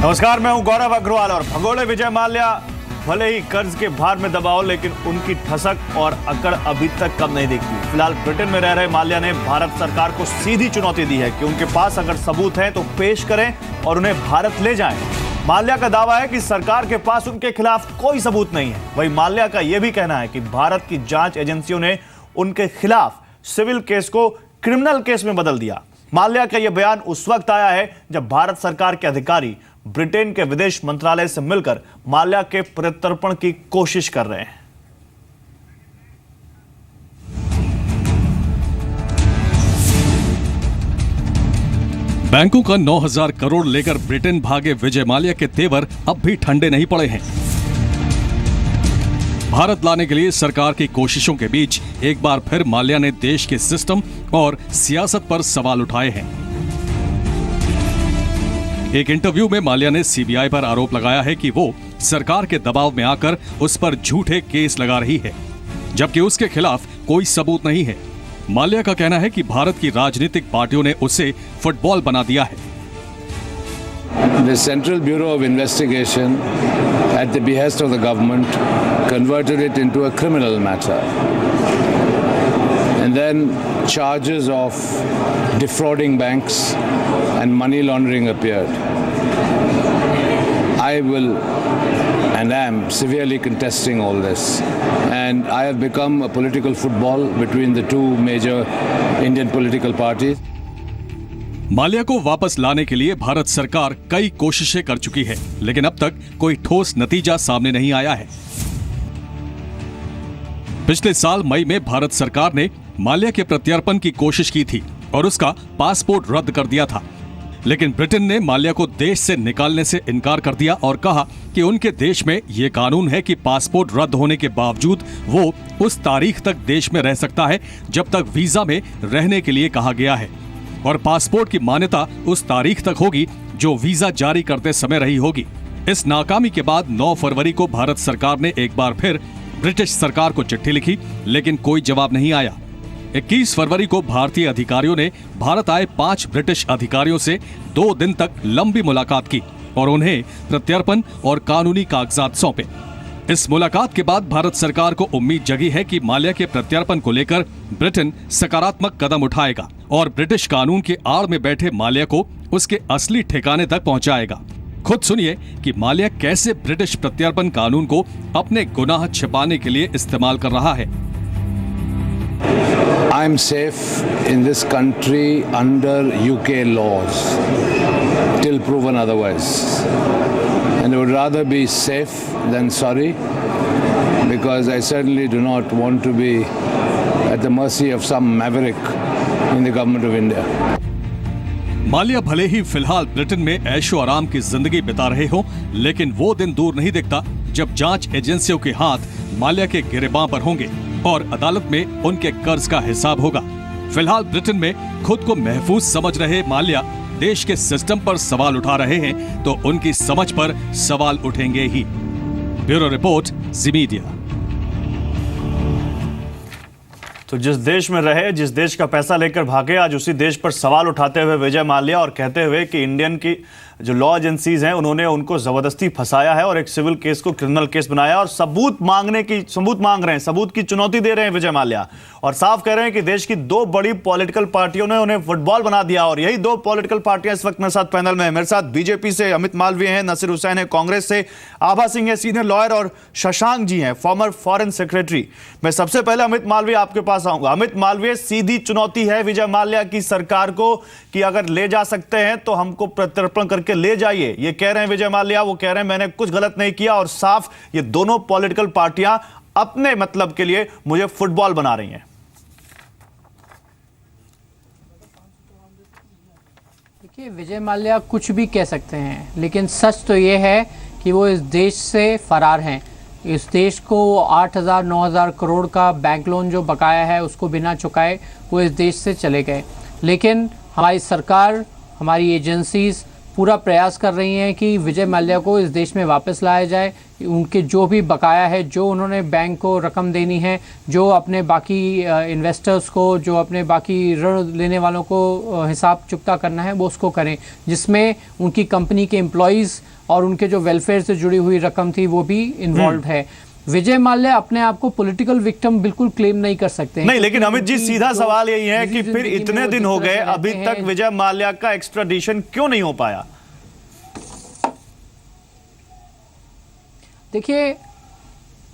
नमस्कार, मैं हूं गौरव अग्रवाल। और भगोड़े विजय माल्या भले ही कर्ज के भार में दबाओ, लेकिन उनकी ठसक और अकड़ अभी तक कम नहीं दिखती। फिलहाल ब्रिटेन में रह रहे माल्या ने भारत सरकार को सीधी चुनौती दी है कि उनके पास अगर सबूत हैं तो पेश करें और उन्हें भारत ले जाएं। माल्या का दावा है कि सरकार के पास उनके खिलाफ कोई सबूत नहीं है। वहीं माल्या का यह भी कहना है कि भारत की जांच एजेंसियों ने उनके खिलाफ सिविल केस को क्रिमिनल केस में बदल दिया। माल्या का यह बयान उस वक्त आया है जब भारत सरकार के अधिकारी ब्रिटेन के विदेश मंत्रालय से मिलकर माल्या के प्रत्यर्पण की कोशिश कर रहे हैं। बैंकों का 9,000 करोड़ लेकर ब्रिटेन भागे विजय माल्या के तेवर अब भी ठंडे नहीं पड़े हैं। भारत लाने के लिए सरकार की कोशिशों के बीच एक बार फिर माल्या ने देश के सिस्टम और सियासत पर सवाल उठाए हैं। एक इंटरव्यू में माल्या ने सीबीआई पर आरोप लगाया है कि वो सरकार के दबाव में आकर उस पर झूठे केस लगा रही है, जबकि उसके खिलाफ कोई सबूत नहीं है। माल्या का कहना है कि भारत की राजनीतिक पार्टियों ने उसे फुटबॉल बना दिया है। The Central Bureau of Investigation, at the behest of the government, converted it into a criminal matter. And then charges of defrauding banks and money laundering appeared. I will and am severely contesting all this. And I have become a political football between the two major Indian political parties. Mallya को वापस लाने के लिए भारत सरकार कई कोशिशें कर चुकी है, लेकिन अब तक कोई ठोस नतीजा सामने नहीं आया है। पिछले साल मई में भारत सरकार ने माल्या के प्रत्यर्पण की कोशिश की थी और उसका पासपोर्ट रद्द कर दिया था, लेकिन ब्रिटेन ने माल्या को देश से निकालने से इनकार कर दिया और कहा कि उनके देश में यह कानून है कि पासपोर्ट रद्द होने के बावजूद वो उस तारीख तक देश में रह सकता है जब तक वीजा में रहने के लिए कहा गया है, और पासपोर्ट की मान्यता उस तारीख तक होगी जो वीजा जारी करते समय रही होगी। इस नाकामी के बाद 9 फरवरी को भारत सरकार ने एक बार फिर ब्रिटिश सरकार को चिट्ठी लिखी, लेकिन कोई जवाब नहीं आया। 21 फरवरी को भारतीय अधिकारियों ने भारत आए 5 ब्रिटिश अधिकारियों से 2 दिन तक लंबी मुलाकात की और उन्हें प्रत्यर्पण और कानूनी कागजात सौंपे। इस मुलाकात के बाद भारत सरकार को उम्मीद जगी है कि माल्या के प्रत्यर्पण को लेकर ब्रिटेन सकारात्मक कदम उठाएगा और ब्रिटिश कानून के आड़ में बैठे माल्या को उसके असली ठिकाने तक पहुंचाएगा। खुद सुनिए कि माल्या कैसे ब्रिटिश प्रत्यर्पण कानून को अपने गुनाह छिपाने के लिए इस्तेमाल कर रहा है। I am safe in this country under UK laws till proven otherwise, and I would rather be safe than sorry, because I certainly do not want to be at the mercy of some maverick in the government of India. Mallya भले ही फिलहाल Britain में ऐशो आराम की जिंदगी बिता रहे हो, लेकिन वो दिन दूर नहीं दिखता जब जांच एजेंसियों के हाथ माल्या के गिरेबां पर होंगे और अदालत में उनके कर्ज का हिसाब होगा। फिलहाल ब्रिटेन में खुद को महफूज समझ रहे माल्या देश के सिस्टम पर सवाल उठा रहे हैं, तो उनकी समझ पर सवाल उठेंगे ही। ब्यूरो रिपोर्ट, जी मीडिया। तो जिस देश में रहे, जिस देश का पैसा लेकर भागे, आज उसी देश पर सवाल उठाते हुए विजय माल्या और कहते हुए कि इंडियन की जो लॉ एजेंसीज हैं उन्होंने उनको जबरदस्ती फंसाया है और एक सिविल केस को क्रिमिनल केस बनाया और सबूत मांग रहे हैं, सबूत की चुनौती दे रहे हैं विजय माल्या। और साफ कह रहे हैं कि देश की 2 बड़ी पॉलिटिकल पार्टियों ने उन्हें फुटबॉल बना दिया। और यही 2 पॉलिटिकल पार्टियां इस वक्त मेरे साथ पैनल में है। मेरे साथ बीजेपी से अमित मालवीय हैं, नसीर हुसैन है कांग्रेस से, आभा सिंह है सीनियर लॉयर, और शशांक जी हैं फॉर्मर फॉरेन सेक्रेटरी। मैं सबसे पहले अमित मालवीय आपके पास आऊंगा। अमित मालवीय, सीधी चुनौती है विजय माल्या की सरकार को कि अगर ले जा सकते हैं तो हमको प्रत्यर्पण करके ले जाइए। ये कह रहे हैं विजय माल्या, वो कह रहे हैं मैंने कुछ गलत नहीं किया, और साफ ये दोनों पॉलिटिकल पार्टियां अपने मतलब के लिए मुझे फुटबॉल बना रही हैं। देखिए, विजय माल्या कुछ भी कह सकते हैं, लेकिन सच तो ये है कि वो इस देश से फरार हैं। इस देश को 8,000-9,000 करोड़ का बैंक लोन जो बकाया है उसको बिना चुकाए वो इस देश से चले गए। लेकिन हमारी सरकार, हमारी एजेंसीज पूरा प्रयास कर रही हैं कि विजय माल्या को इस देश में वापस लाया जाए। उनके जो भी बकाया है, जो उन्होंने बैंक को रकम देनी है, जो अपने बाकी इन्वेस्टर्स को, जो अपने बाकी ऋण लेने वालों को हिसाब चुकता करना है, वो उसको करें, जिसमें उनकी कंपनी के एम्प्लॉयज़ और उनके जो वेलफेयर से जुड़ी हुई रकम थी वो भी इन्वॉल्व है। विजय माल्या अपने आप को पॉलिटिकल विक्टिम बिल्कुल क्लेम नहीं कर सकते हैं। नहीं, लेकिन अमित जी सीधा सवाल यही है कि फिर इतने दिन हो गए, अभी तक विजय माल्या का एक्स्ट्राडिशन क्यों नहीं हो पाया? देखिए,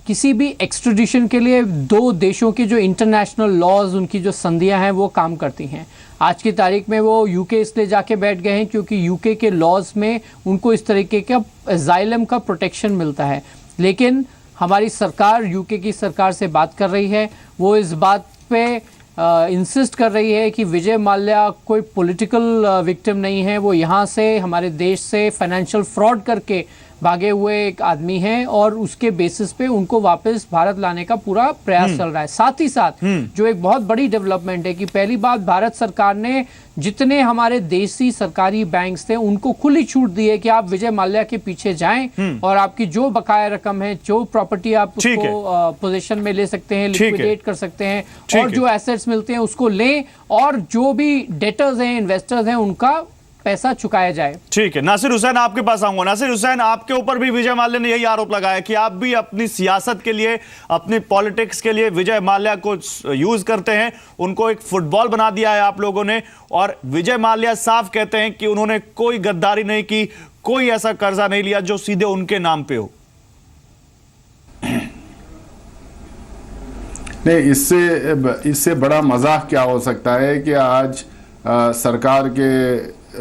किसी भी एक्सट्रेडिशन के लिए दो देशों की जो इंटरनेशनल लॉज, उनकी जो संधियां हैं वो काम करती हैं। आज की तारीख में वो यूके इसलिए जाके बैठ गए हैं क्योंकि यूके के लॉज में उनको इस तरीके का अजाइलम का प्रोटेक्शन मिलता है। लेकिन हमारी सरकार यूके की सरकार से बात कर रही है, वो इस बात पे इंसिस्ट कर रही है कि विजय माल्या कोई पॉलिटिकल विक्टिम नहीं है। वो यहाँ से, हमारे देश से फाइनेंशियल फ्रॉड करके भागे हुए एक आदमी हैं और उसके बेसिस पे उनको वापस भारत लाने का पूरा प्रयास चल रहा है। साथ ही साथ जो एक बहुत बड़ी डेवलपमेंट है कि पहली बात भारत सरकार ने जितने हमारे देसी सरकारी बैंक्स थे उनको खुली छूट दी है कि आप विजय माल्या के पीछे जाएं और आपकी जो बकाया रकम है, जो प्रॉपर्टी आप उसको पोजीशन में ले सकते हैं, लिक्विडेट कर सकते हैं और जो एसेट्स मिलते हैं उसको लें और जो भी डेटर्स हैं, इन्वेस्टर्स हैं, उनका पैसा चुकाया जाए। ठीक है, नासिर हुसैन आपके पास आऊंगा। नासिर हुसैन, आपके ऊपर भी विजय माल्या ने यही आरोप लगाया कि आप भी अपनी सियासत के लिए, अपनी पॉलिटिक्स के लिए विजय माल्या को यूज करते हैं, उनको एक फुटबॉल बना दिया है आप लोगों ने। और विजय माल्या साफ कहते हैं कि उन्होंने कोई गद्दारी नहीं की, कोई ऐसा कर्जा नहीं लिया जो सीधे उनके नाम पे हो। नहीं, इससे बड़ा मजाक क्या हो सकता है कि आज सरकार के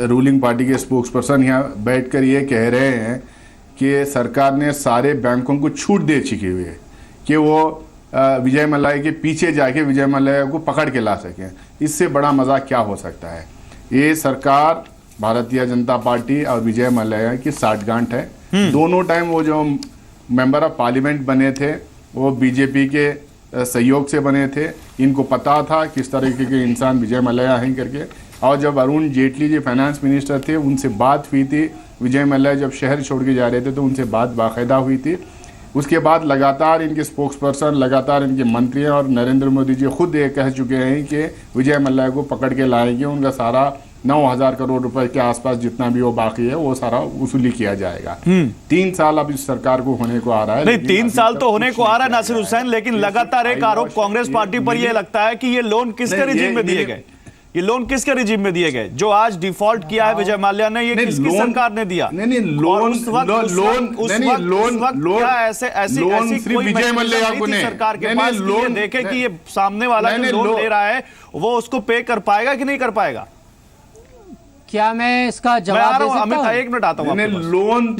रूलिंग पार्टी के स्पोक्सपर्सन यहाँ बैठकर ये कह रहे हैं कि सरकार ने सारे बैंकों को छूट दे चुकी हुई है कि वो विजय माल्या के पीछे जाके विजय माल्या को पकड़ के ला सकें। इससे बड़ा मजाक क्या हो सकता है? ये सरकार भारतीय जनता पार्टी और विजय माल्या की साठगांठ है। दोनों टाइम वो जो मेंबर ऑफ पार्लियामेंट बने थे वो बीजेपी के सहयोग से बने थे। इनको पता था किस तरीके के इंसान विजय माल्या हैं करके। और जब अरुण जेटली जी फाइनेंस मिनिस्टर थे उनसे बात हुई थी, विजय माल्या जब शहर छोड़ के जा रहे थे तो उनसे बात बाकायदा हुई थी। उसके बाद लगातार इनके स्पोक्सपर्सन, लगातार इनके मंत्री और नरेंद्र मोदी जी खुद ये कह चुके हैं कि विजय माल्या को पकड़ के लाएंगे, उनका सारा 9,000 करोड़ रुपए के आसपास जितना भी वो बाकी है वो सारा वसूली किया जाएगा। 3 साल अब इस सरकार को होने को आ रहा है। नहीं, 3 साल तो होने को आ रहा है नासिर हुसैन, लेकिन लगातार एक आरोप कांग्रेस पार्टी पर यह लगता है कि ये लोन किसके रिजीम में दिए गए? ये लोन किसके रिजीम में दिए गए? जो आज डिफॉल्ट किया है विजय माल्या ने, ये किसकी सरकार ने दिया? नहीं, लोन सिर्फ विजय माल्या को नहीं, सरकार के पास लोन देखे कि ये सामने वाला जो लोन ले रहा है वो उसको पे कर पाएगा कि नहीं कर पाएगा? क्या मैं इसका जवाब दे सकता हूं? एक मिनट आता हूं। लोन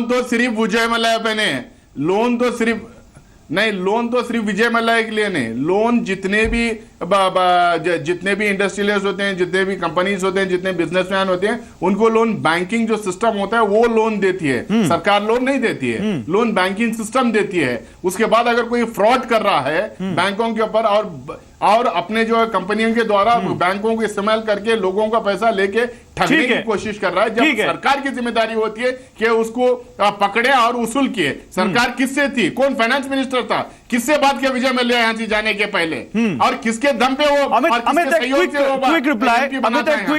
तो सिर्फ विजय माल्या पे नहीं, लोन तो सिर्फ विजय माल्या के लिए नहीं, लोन जितने भी इंडस्ट्रियलिस्ट होते हैं, जितने भी कंपनीज होते हैं, जितने बिजनेसमैन होते हैं, उनको लोन बैंकिंग जो सिस्टम होता है वो लोन देती है। सरकार लोन नहीं देती है, लोन बैंकिंग सिस्टम देती है। उसके बाद अगर कोई फ्रॉड कर रहा है बैंकों के ऊपर और अपने जो कंपनियों के द्वारा बैंकों को इस्तेमाल करके लोगों का पैसा लेके ठगने की कोशिश कर रहा है, जब सरकार की जिम्मेदारी होती है कि उसको पकड़े और वसूल किए। सरकार किससे थी? कौन फाइनेंस मिनिस्टर था? किससे बात किया विजय माल्या यहाँ से जाने के पहले? और किसके दम पे वो? क्विक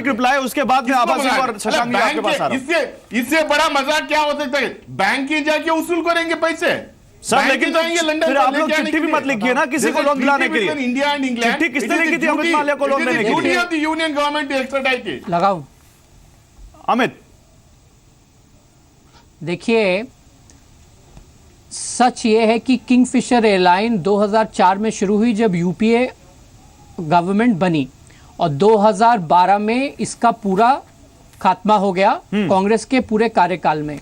रिप्लाई, उसके बाद में आवाज़ और शशांक आपके पास आ रहा हूं। इससे बड़ा मजाक क्या हो सकता है? बैंक ही जाके वसूल करेंगे पैसे सर, लेकिन फिर आप लोग चिट्ठी भी मत लिखिए ना किसी को लोन दिलाने के लिए। इंडिया एंड इंग्लैंड चिट्ठी किसने लिखी थी अमित माल्या को लोन देने के लिए? यूनियन गवर्नमेंट एक्स्ट्राडाइट लगाओ। अमित, देखिए, सच ये है कि किंगफिशर एयरलाइन 2004 में शुरू हुई जब यूपीए गवर्नमेंट बनी और 2012 में इसका पूरा खात्मा हो गया कांग्रेस के पूरे कार्यकाल में।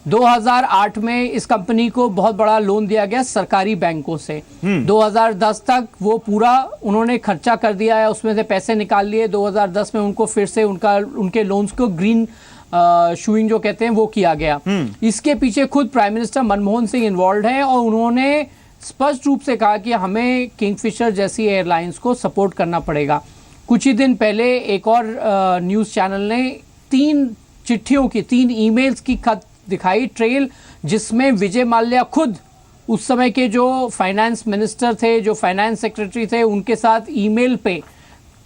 2008 में इस कंपनी को बहुत बड़ा लोन दिया गया सरकारी बैंकों से। 2010 तक वो पूरा उन्होंने खर्चा कर दिया है, उसमें से पैसे निकाल लिए। 2010 में उनको फिर से उनके लोन्स को ग्रीन शूइंग जो कहते हैं वो किया गया। इसके पीछे खुद prime minister Manmohan Singh involve है और उन्होंने स्पष्ट रूप से कहा कि हमें किंगफिशर जैसी एयरलाइंस को सपोर्ट करना पड़ेगा। कुछ ही दिन पहले एक और न्यूज़ चैनल ने 3 चिट्ठियों की, 3 ईमेल्स की खत दिखाई ट्रेल, जिसमें विजय माल्या खुद उस समय के जो फाइनेंस मिनिस्टर थे, जो फाइनेंस सेक्रेटरी थे, उनके साथ ईमेल पे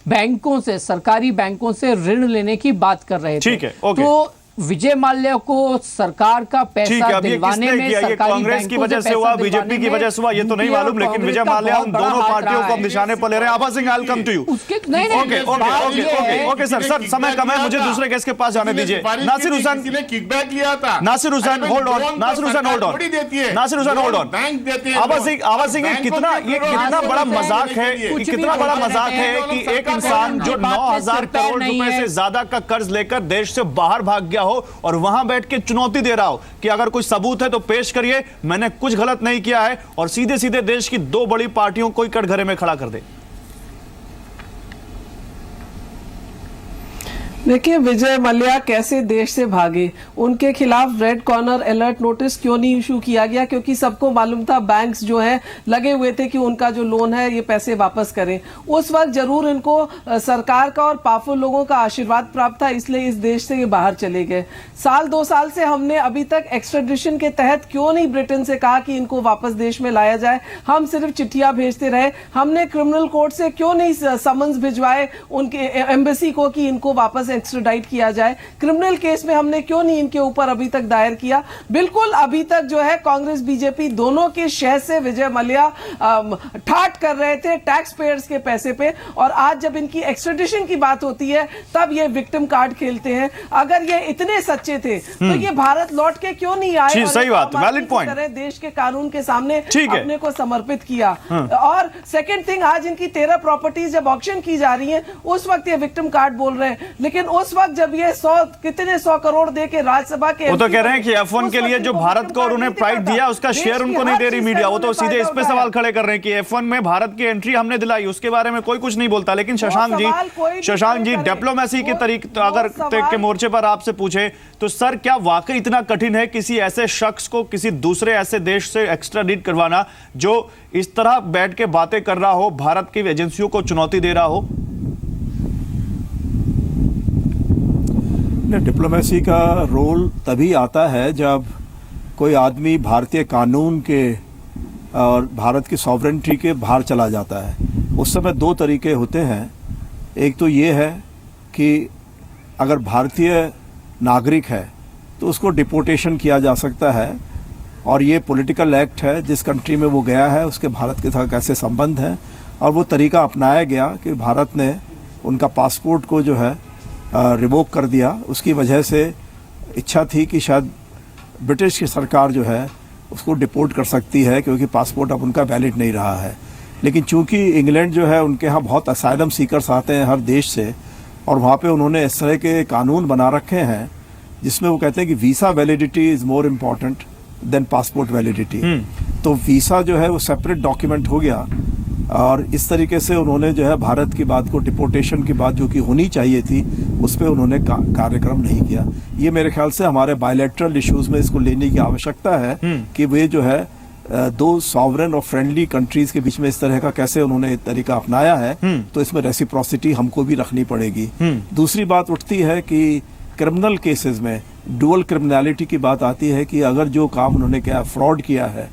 बैंकों से, सरकारी बैंकों से ऋण लेने की बात कर रहे थे। ठीक है, ओके। तो विजय माल्या को सरकार का ठीक है, पैसा अब ये दिलवाने किसने में, किया? ये सरकारी कांग्रेस की बैंकों से वजह से पैसा हुआ, दिलवाने बीजेपी की में वजह से हुआ, ये तो नहीं उनकी और मालूम, लेकिन कांग्रेस विजय का माल्या बहुत उन बड़ा दोनों हाथ पार्टियों रहा को हम है। निशाने पर ले रहे हैं। आभा सिंह, आई कम टू यू। उसके नहीं नहीं ओके ओके बात ओके ये है- ओके ओके सर, समय कम है, मुझे दूसरे केस के पास जाने दीजिए। नासिर हुसैन, किसी ने किकबैक लिया था। Nasir Hussain hold on, Nasir Hussain hold on, थोड़ी देती है। Nasir Hussain hold on. Bank देते हैं। आभा सिंह, ये कितना बड़ा मजाक है, ये कुछ भी कितना बड़ा बोलते मजाक रहते है हैं। कि एक सरकार इंसान जो की बात में 9,000 सिर पैर करोड़ नहीं रुपए है। से ज्यादा का कर्ज लेकर देश से बाहर भाग गया हो और वहां बैठ के चुनौती दे रहा हो कि अगर कोई सबूत है तो पेश करिए, मैंने कुछ गलत नहीं किया है, और सीधे सीधे देश की दो बड़ी पार्टियों को कटघरे में खड़ा कर दे। देखिए, विजय माल्या कैसे देश से भागे, उनके खिलाफ रेड कॉर्नर अलर्ट नोटिस क्यों नहीं इशू किया गया? क्योंकि सबको मालूम था बैंक्स जो है लगे हुए थे कि उनका जो लोन है ये पैसे वापस करें। उस वक्त जरूर इनको सरकार का और पावरफुल लोगों का आशीर्वाद प्राप्त था, इसलिए इस देश से ये बाहर चले गए। साल 2 साल से हमने अभी तक एक्स्ट्राडिशन के तहत क्यों नहीं ब्रिटेन से कहा कि इनको वापस देश में लाया जाए? हम सिर्फ चिट्ठियां भेजते रहे। हमने क्रिमिनल कोर्ट से क्यों नहीं समन्स भिजवाए उनके एम्बेसी को कि इनको वापस एक्स्ट्राडाइट किया जाए? क्रिमिनल केस में हमने क्यों नहीं इनके ऊपर अभी तक दायर किया? बिल्कुल अभी तक जो है कांग्रेस बीजेपी दोनों के शह से विजय माल्या ठाट कर रहे थे टैक्स पेयर्स के पैसे पे, और आज जब इनकी एक्स्ट्राडिशन की बात होती है तब ये विक्टिम कार्ड खेलते हैं। अगर ये इतने सच्चे थे तो ये भारत लौट के क्यों नहीं आए? जी, सही बात, वैलिड पॉइंट। देश के कानून के सामने ठीक है। अपने को समर्पित किया। और सेकंड थिंग, आज इनकी 13 प्रॉपर्टीज जब ऑक्शन की जा रही हैं उस वक्त ये विक्टिम कार्ड बोल रहे हैं, लेकिन उस वक्त जब ये 100 करोड़ दे के राज्यसभा के वो तो कह रहे हैं कि F1 के लिए जो भारत को और उन्हें प्राइड दिया उसका शेयर उनको नहीं दे रही मीडिया। वो तो सीधे इस पे सवाल खड़े कर रहे हैं कि F1 में भारत की एंट्री हमने दिलाई, उसके बारे में कोई कुछ नहीं बोलता। लेकिन शशांक जी डिप्लोमेसी के तरीके अगर के मोर्चे पर आपसे पूछे तो सर, क्या वाकई इतना कठिन है किसी ऐसे शख्स को किसी दूसरे ऐसे देश से एक्स्ट्राडिट करवाना जो इस तरह बैठ के बातें कर रहा हो, भारत की एजेंसियों को चुनौती दे रहा हो? डिप्लोमेसी का रोल तभी आता है जब कोई आदमी भारतीय कानून के और भारत की सॉवरेंटी के बाहर चला जाता है। उस समय 2 तरीके होते हैं। एक तो ये है कि अगर भारतीय नागरिक है तो उसको डिपोर्टेशन किया जा सकता है, और ये पॉलिटिकल एक्ट है, जिस कंट्री में वो गया है उसके भारत के साथ कैसे संबंध हैं, और वो तरीका अपनाया गया कि भारत ने उनका पासपोर्ट को जो है रिवोक कर दिया। उसकी वजह से इच्छा थी कि शायद ब्रिटिश की सरकार जो है उसको डिपोर्ट कर सकती है क्योंकि पासपोर्ट अब उनका वैलिड नहीं रहा है। लेकिन चूंकि इंग्लैंड जो है उनके यहाँ बहुत असाइलम सीकर्स आते हैं हर देश से, और वहाँ पे उन्होंने इस तरह के कानून बना रखे हैं जिसमें वो कहते हैं कि visa validity is more important than passport validity. तो वीज़ा जो है वो सेपरेट डॉक्यूमेंट हो गया, और इस तरीके से उन्होंने जो है भारत की बात को, डिपोर्टेशन की बात जो कि होनी चाहिए थी, उस पर उन्होंने कार्यक्रम नहीं किया। ये मेरे ख्याल से हमारे बायलैटरल इश्यूज में इसको लेने की आवश्यकता है कि वे जो है 2 सॉवरेन और फ्रेंडली कंट्रीज के बीच में इस तरह का कैसे उन्होंने तरीका अपनाया है, तो इसमें रेसिप्रोसिटी हमको भी रखनी पड़ेगी। दूसरी बात उठती है कि क्रिमिनल केसेस में डुअल क्रिमिनलिटी की बात आती है कि अगर जो काम उन्होंने किया, फ्रॉड किया है,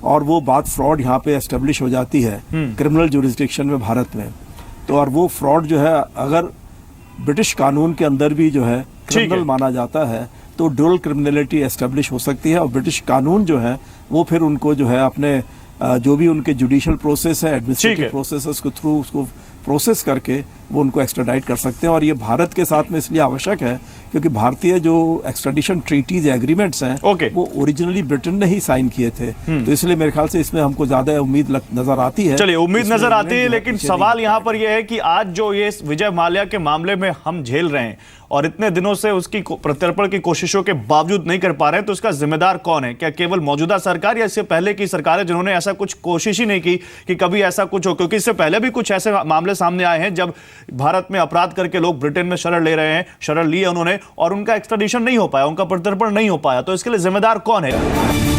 और वो बात फ्रॉड यहाँ पे एस्टेब्लिश हो जाती है क्रिमिनल जुरिस्डिक्शन में भारत में, तो और वो फ्रॉड जो है अगर ब्रिटिश कानून के अंदर भी जो है क्रिमिनल माना जाता है तो डुअल क्रिमिनलिटी एस्टेब्लिश हो सकती है, और ब्रिटिश कानून जो है वो फिर उनको जो है अपने जो भी उनके जुडिशियल प्रोसेस है, एडमिनिस्ट्रेटिव प्रोसेस के थ्रू उसको प्रोसेस करके वो उनको एक्स्ट्राडाइट कर सकते हैं। और ये भारत के साथ में इसलिए आवश्यक है क्योंकि भारतीय जो एक्स्ट्राडिशन ट्रीटीज एग्रीमेंट्स हैं वो ओरिजिनली ब्रिटेन ने ही साइन किए थे। तो इसलिए मेरे ख्याल से इसमें हमको ज्यादा उम्मीद नजर आती है। चलिए, उम्मीद नजर आती है, लेकिन सवाल यहाँ पर यह है कि आज जो ये विजय माल्या के मामले में हम झेल रहे हैं और इतने दिनों से उसकी प्रत्यर्पण की कोशिशों के बावजूद नहीं कर पा रहे हैं, तो इसका जिम्मेदार कौन है? क्या केवल मौजूदा सरकार या इससे पहले की सरकारें जिन्होंने ऐसा कुछ कोशिश ही नहीं की कि कभी ऐसा कुछ हो? क्योंकि इससे पहले भी कुछ ऐसे मामले सामने आए हैं जब भारत में अपराध करके लोग ब्रिटेन में शरण ले रहे हैं, शरण ली है उन्होंने, और उनका एक्स्ट्राडिशन नहीं हो पाया, उनका प्रत्यर्पण नहीं हो पाया। तो इसके लिए जिम्मेदार कौन है?